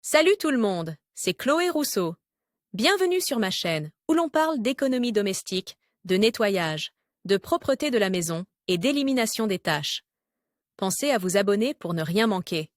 Salut tout le monde, c'est Chloé Rousseau. Bienvenue sur ma chaîne où l'on parle d'économie domestique, de nettoyage, de propreté de la maison et d'élimination des tâches. Pensez à vous abonner pour ne rien manquer.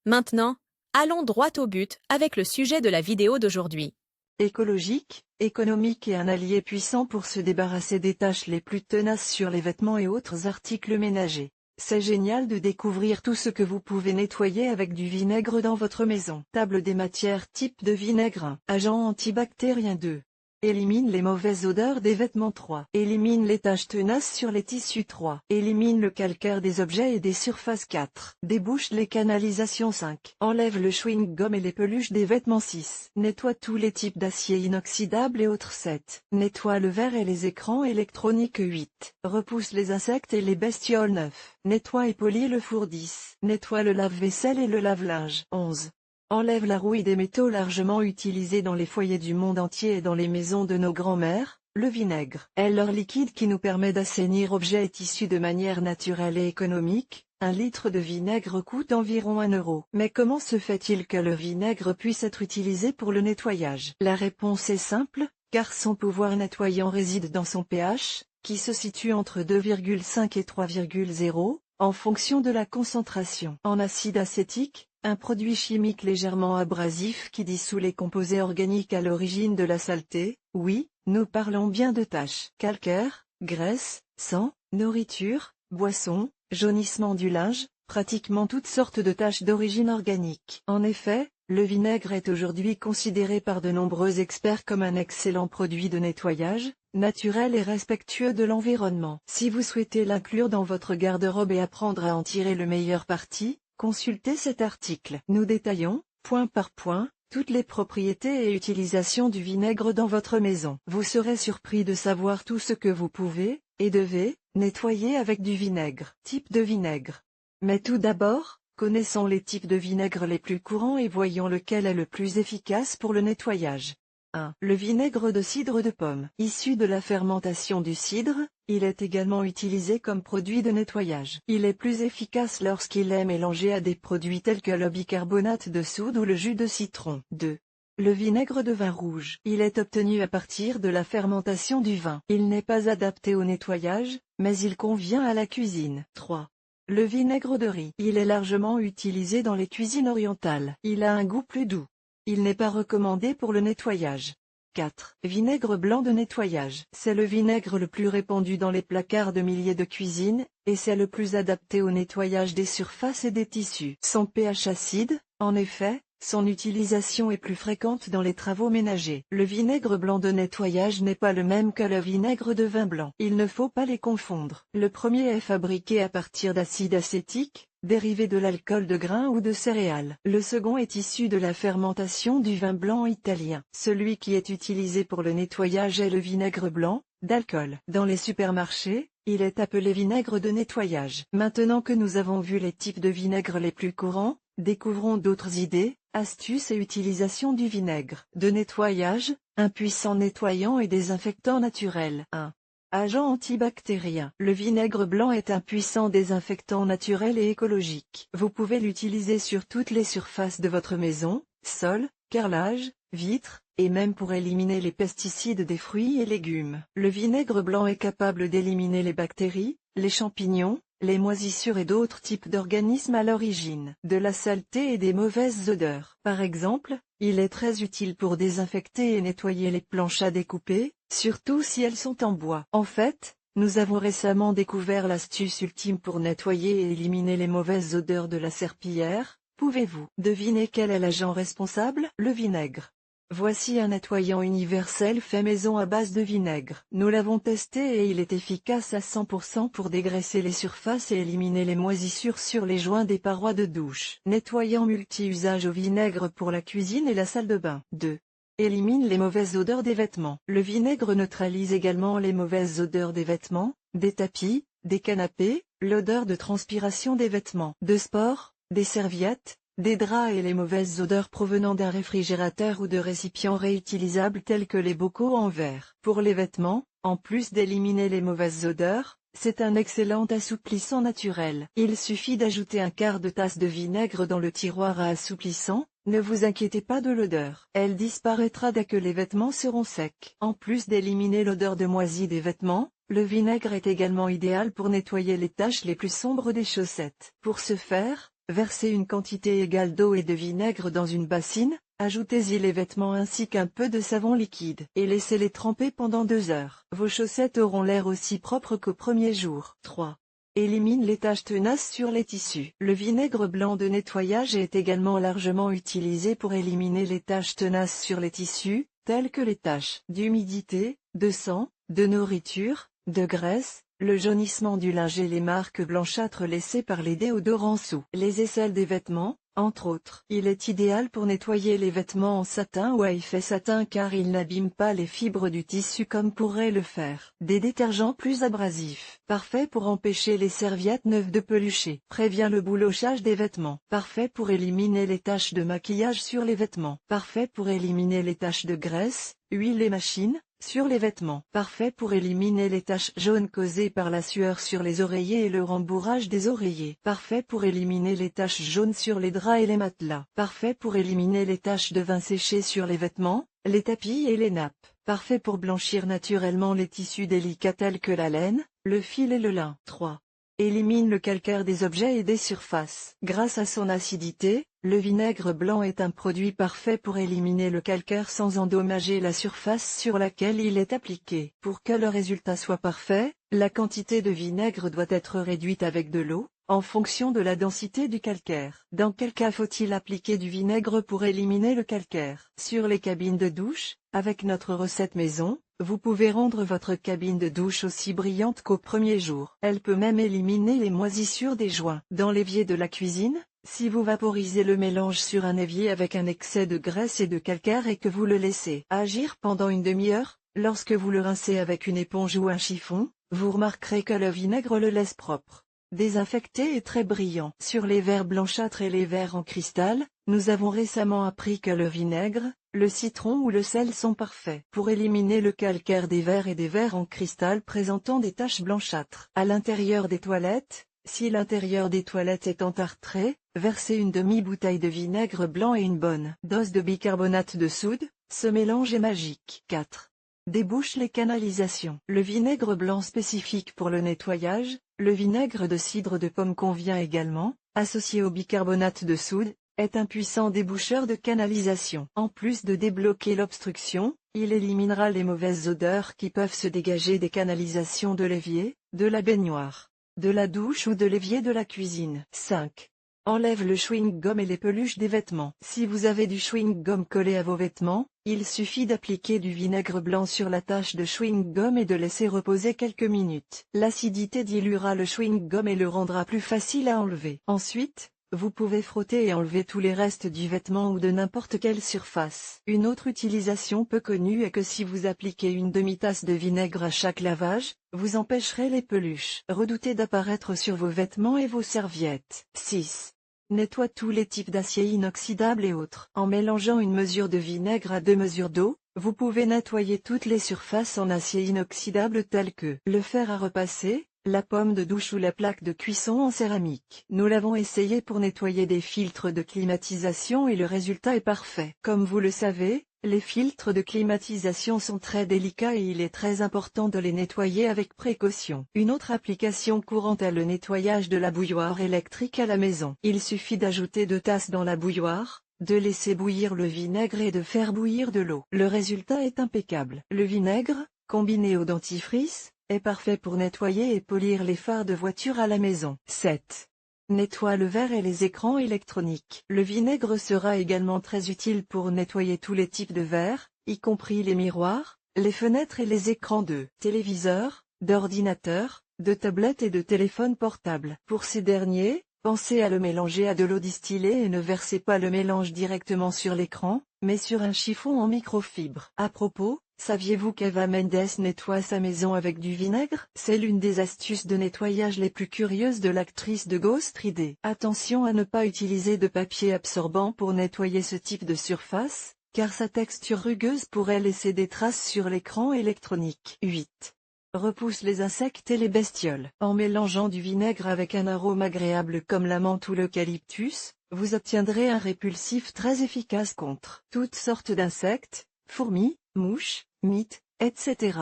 Maintenant, allons droit au but avec le sujet de la vidéo d'aujourd'hui. Écologique, économique et un allié puissant pour se débarrasser des tâches les plus tenaces sur les vêtements et autres articles ménagers. C'est génial de découvrir tout ce que vous pouvez nettoyer avec du vinaigre dans votre maison. Table des matières type de vinaigre 1. Agent antibactérien 2. Élimine les mauvaises odeurs des vêtements 3. Élimine les taches tenaces sur les tissus 3. Élimine le calcaire des objets et des surfaces 4. Débouche les canalisations 5. Enlève le chewing-gum et les peluches des vêtements 6. Nettoie tous les types d'acier inoxydable et autres 7. Nettoie le verre et les écrans électroniques 8. Repousse les insectes et les bestioles 9. Nettoie et polis le four 10. Nettoie le lave-vaisselle et le lave-linge 11. Enlève la rouille des métaux largement utilisés dans les foyers du monde entier et dans les maisons de nos grands-mères. Le vinaigre est leur liquide qui nous permet d'assainir objets et tissus de manière naturelle et économique. 1 litre de vinaigre coûte environ 1 euro. Mais comment se fait-il que le vinaigre puisse être utilisé pour le nettoyage? La réponse est simple, car son pouvoir nettoyant réside dans son pH, qui se situe entre 2,5 et 3,0, en fonction de la concentration en acide acétique, un produit chimique légèrement abrasif qui dissout les composés organiques à l'origine de la saleté. Oui, nous parlons bien de taches. Calcaire, graisse, sang, nourriture, boissons, jaunissement du linge, pratiquement toutes sortes de taches d'origine organique. En effet, le vinaigre est aujourd'hui considéré par de nombreux experts comme un excellent produit de nettoyage, naturel et respectueux de l'environnement. Si vous souhaitez l'inclure dans votre garde-robe et apprendre à en tirer le meilleur parti, consultez cet article. Nous détaillons, point par point, toutes les propriétés et utilisations du vinaigre dans votre maison. Vous serez surpris de savoir tout ce que vous pouvez, et devez, nettoyer avec du vinaigre. Type de vinaigre. Mais tout d'abord, connaissons les types de vinaigre les plus courants et voyons lequel est le plus efficace pour le nettoyage. 1. Le vinaigre de cidre de pomme. Issu de la fermentation du cidre, il est également utilisé comme produit de nettoyage. Il est plus efficace lorsqu'il est mélangé à des produits tels que le bicarbonate de soude ou le jus de citron. 2. Le vinaigre de vin rouge. Il est obtenu à partir de la fermentation du vin. Il n'est pas adapté au nettoyage, mais il convient à la cuisine. 3. Le vinaigre de riz. Il est largement utilisé dans les cuisines orientales. Il a un goût plus doux. Il n'est pas recommandé pour le nettoyage. 4. Vinaigre blanc de nettoyage. C'est le vinaigre le plus répandu dans les placards de milliers de cuisines, et c'est le plus adapté au nettoyage des surfaces et des tissus. Son pH acide, en effet, son utilisation est plus fréquente dans les travaux ménagers. Le vinaigre blanc de nettoyage n'est pas le même que le vinaigre de vin blanc. Il ne faut pas les confondre. Le premier est fabriqué à partir d'acide acétique, dérivé de l'alcool de grains ou de céréales. Le second est issu de la fermentation du vin blanc italien. Celui qui est utilisé pour le nettoyage est le vinaigre blanc, d'alcool. Dans les supermarchés, il est appelé vinaigre de nettoyage. Maintenant que nous avons vu les types de vinaigre les plus courants, découvrons d'autres idées, astuces et utilisations du vinaigre de nettoyage, un puissant nettoyant et désinfectant naturel. 1. Agent antibactérien. Le vinaigre blanc est un puissant désinfectant naturel et écologique. Vous pouvez l'utiliser sur toutes les surfaces de votre maison, sol, carrelage, vitres, et même pour éliminer les pesticides des fruits et légumes. Le vinaigre blanc est capable d'éliminer les bactéries, les champignons, les moisissures et d'autres types d'organismes à l'origine de la saleté et des mauvaises odeurs. Par exemple, il est très utile pour désinfecter et nettoyer les planches à découper, surtout si elles sont en bois. En fait, nous avons récemment découvert l'astuce ultime pour nettoyer et éliminer les mauvaises odeurs de la serpillière. Pouvez-vous deviner quel est l'agent responsable? Le vinaigre. Voici un nettoyant universel fait maison à base de vinaigre. Nous l'avons testé et il est efficace à 100% pour dégraisser les surfaces et éliminer les moisissures sur les joints des parois de douche. Nettoyant multi-usage au vinaigre pour la cuisine et la salle de bain. 2. Élimine les mauvaises odeurs des vêtements. Le vinaigre neutralise également les mauvaises odeurs des vêtements, des tapis, des canapés, l'odeur de transpiration des vêtements de sport, des serviettes, des draps et les mauvaises odeurs provenant d'un réfrigérateur ou de récipients réutilisables tels que les bocaux en verre. Pour les vêtements, en plus d'éliminer les mauvaises odeurs, C'est un excellent assouplissant naturel. Il suffit d'ajouter un quart de tasse de vinaigre dans le tiroir à assouplissant. Ne vous inquiétez pas de l'odeur. Elle disparaîtra dès que les vêtements seront secs. En plus d'éliminer l'odeur de moisi des vêtements, le vinaigre est également idéal pour nettoyer les taches les plus sombres des chaussettes. Pour ce faire, versez une quantité égale d'eau et de vinaigre dans une bassine, ajoutez-y les vêtements ainsi qu'un peu de savon liquide et laissez-les tremper pendant 2 heures. Vos chaussettes auront l'air aussi propres qu'au premier jour. 3. Élimine les taches tenaces sur les tissus. Le vinaigre blanc de nettoyage est également largement utilisé pour éliminer les taches tenaces sur les tissus, telles que les taches d'humidité, de sang, de nourriture, de graisse, le jaunissement du linge et les marques blanchâtres laissées par les déodorants sous les aisselles des vêtements, entre autres. Il est idéal pour nettoyer les vêtements en satin ou à effet satin car il n'abîme pas les fibres du tissu comme pourrait le faire des détergents plus abrasifs. Parfait pour empêcher les serviettes neuves de pelucher. Prévient le boulochage des vêtements. Parfait pour éliminer les taches de maquillage sur les vêtements. Parfait pour éliminer les taches de graisse, huile et machine sur les vêtements. Parfait pour éliminer les taches jaunes causées par la sueur sur les oreillers et le rembourrage des oreillers. Parfait pour éliminer les taches jaunes sur les draps et les matelas. Parfait pour éliminer les taches de vin séché sur les vêtements, les tapis et les nappes. Parfait pour blanchir naturellement les tissus délicats tels que la laine, le fil et le lin. 3. Élimine le calcaire des objets et des surfaces. Grâce à son acidité, le vinaigre blanc est un produit parfait pour éliminer le calcaire sans endommager la surface sur laquelle il est appliqué. Pour que le résultat soit parfait, la quantité de vinaigre doit être réduite avec de l'eau, en fonction de la densité du calcaire. Dans quel cas faut-il appliquer du vinaigre pour éliminer le calcaire? Sur les cabines de douche, avec notre recette maison, vous pouvez rendre votre cabine de douche aussi brillante qu'au premier jour. Elle peut même éliminer les moisissures des joints. Dans l'évier de la cuisine, si vous vaporisez le mélange sur un évier avec un excès de graisse et de calcaire et que vous le laissez agir pendant une demi-heure, lorsque vous le rincez avec une éponge ou un chiffon, vous remarquerez que le vinaigre le laisse propre, désinfecté et très brillant. Sur les verres blanchâtres et les verres en cristal, nous avons récemment appris que le vinaigre, le citron ou le sel sont parfaits pour éliminer le calcaire des verres et des verres en cristal présentant des taches blanchâtres. À l'intérieur des toilettes, si l'intérieur des toilettes est entartré, versez une demi-bouteille de vinaigre blanc et une bonne dose de bicarbonate de soude, ce mélange est magique. 4. Débouche les canalisations. Le vinaigre blanc spécifique pour le nettoyage, le vinaigre de cidre de pomme convient également, associé au bicarbonate de soude, est un puissant déboucheur de canalisation. En plus de débloquer l'obstruction, il éliminera les mauvaises odeurs qui peuvent se dégager des canalisations de l'évier, de la baignoire, de la douche ou de l'évier de la cuisine. 5. Enlève le chewing-gum et les peluches des vêtements. Si vous avez du chewing-gum collé à vos vêtements, il suffit d'appliquer du vinaigre blanc sur la tache de chewing-gum et de laisser reposer quelques minutes. L'acidité diluera le chewing-gum et le rendra plus facile à enlever. Ensuite, vous pouvez frotter et enlever tous les restes du vêtement ou de n'importe quelle surface. Une autre utilisation peu connue est que si vous appliquez une demi-tasse de vinaigre à chaque lavage, vous empêcherez les peluches redoutées d'apparaître sur vos vêtements et vos serviettes. 6. Nettoie tous les types d'acier inoxydable et autres. En mélangeant une mesure de vinaigre à 2 mesures d'eau, vous pouvez nettoyer toutes les surfaces en acier inoxydable telles que le fer à repasser, la pomme de douche ou la plaque de cuisson en céramique. Nous l'avons essayé pour nettoyer des filtres de climatisation et le résultat est parfait. Comme vous le savez, les filtres de climatisation sont très délicats et il est très important de les nettoyer avec précaution. Une autre application courante est le nettoyage de la bouilloire électrique à la maison. Il suffit d'ajouter 2 tasses dans la bouilloire, de laisser bouillir le vinaigre et de faire bouillir de l'eau. Le résultat est impeccable. Le vinaigre, combiné au dentifrice, est parfait pour nettoyer et polir les phares de voiture à la maison. 7. Nettoie le verre et les écrans électroniques. Le vinaigre sera également très utile pour nettoyer tous les types de verres, y compris les miroirs, les fenêtres et les écrans de téléviseurs, d'ordinateurs, de tablettes et de téléphones portables. Pour ces derniers, pensez à le mélanger à de l'eau distillée et ne versez pas le mélange directement sur l'écran, mais sur un chiffon en microfibre. À propos, saviez-vous qu'Eva Mendes nettoie sa maison avec du vinaigre? C'est l'une des astuces de nettoyage les plus curieuses de l'actrice de Ghost Rider. Attention à ne pas utiliser de papier absorbant pour nettoyer ce type de surface, car sa texture rugueuse pourrait laisser des traces sur l'écran électronique. 8. repousse les insectes et les bestioles. En mélangeant du vinaigre avec un arôme agréable comme la menthe ou l'eucalyptus, vous obtiendrez un répulsif très efficace contre toutes sortes d'insectes, fourmis, mouches, mites, etc.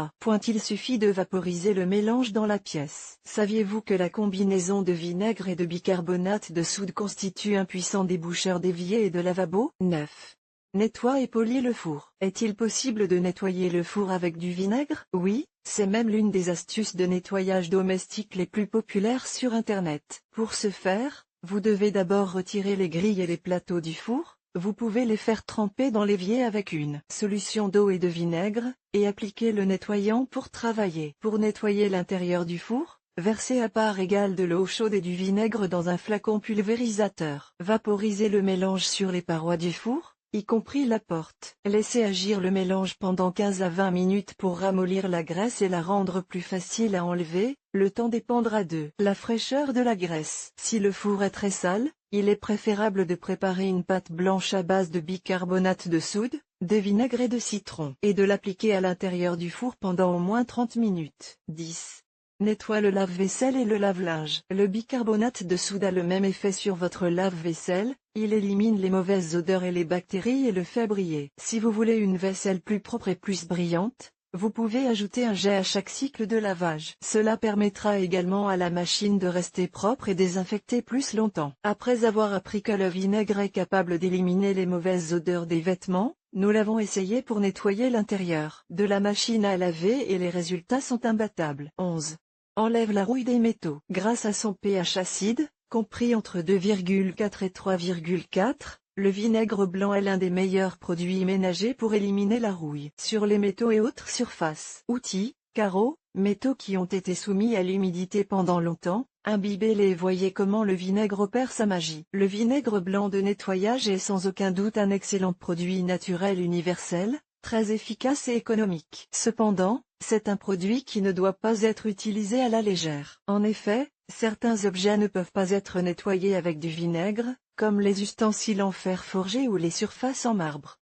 Il suffit de vaporiser le mélange dans la pièce. Saviez-vous que la combinaison de vinaigre et de bicarbonate de soude constitue un puissant déboucheur d'évier et de lavabo? 9. Nettoie et polis le four. Est-il possible de nettoyer le four avec du vinaigre? Oui, c'est même l'une des astuces de nettoyage domestique les plus populaires sur Internet. Pour ce faire, vous devez d'abord retirer les grilles et les plateaux du four. Vous pouvez les faire tremper dans l'évier avec une solution d'eau et de vinaigre, et appliquer le nettoyant pour travailler. Pour nettoyer l'intérieur du four, versez à part égale de l'eau chaude et du vinaigre dans un flacon pulvérisateur. Vaporisez le mélange sur les parois du four, y compris la porte. Laissez agir le mélange pendant 15 à 20 minutes pour ramollir la graisse et la rendre plus facile à enlever. Le temps dépendra de la fraîcheur de la graisse. Si le four est très sale, il est préférable de préparer une pâte blanche à base de bicarbonate de soude, de vinaigre et de citron, et de l'appliquer à l'intérieur du four pendant au moins 30 minutes. 10. Nettoie le lave-vaisselle et le lave-linge. Le bicarbonate de soude a le même effet sur votre lave-vaisselle, il élimine les mauvaises odeurs et les bactéries et le fait briller. Si vous voulez une vaisselle plus propre et plus brillante, vous pouvez ajouter un jet à chaque cycle de lavage. Cela permettra également à la machine de rester propre et désinfectée plus longtemps. Après avoir appris que le vinaigre est capable d'éliminer les mauvaises odeurs des vêtements, nous l'avons essayé pour nettoyer l'intérieur de la machine à laver et les résultats sont imbattables. 11. Enlève la rouille des métaux. Grâce à son pH acide, compris entre 2,4 et 3,4, le vinaigre blanc est l'un des meilleurs produits ménagers pour éliminer la rouille sur les métaux et autres surfaces. Outils, carreaux, métaux qui ont été soumis à l'humidité pendant longtemps, imbibez-les et voyez comment le vinaigre opère sa magie. Le vinaigre blanc de nettoyage est sans aucun doute un excellent produit naturel universel, très efficace et économique. Cependant, c'est un produit qui ne doit pas être utilisé à la légère. En effet, certains objets ne peuvent pas être nettoyés avec du vinaigre, comme les ustensiles en fer forgé ou les surfaces en marbre.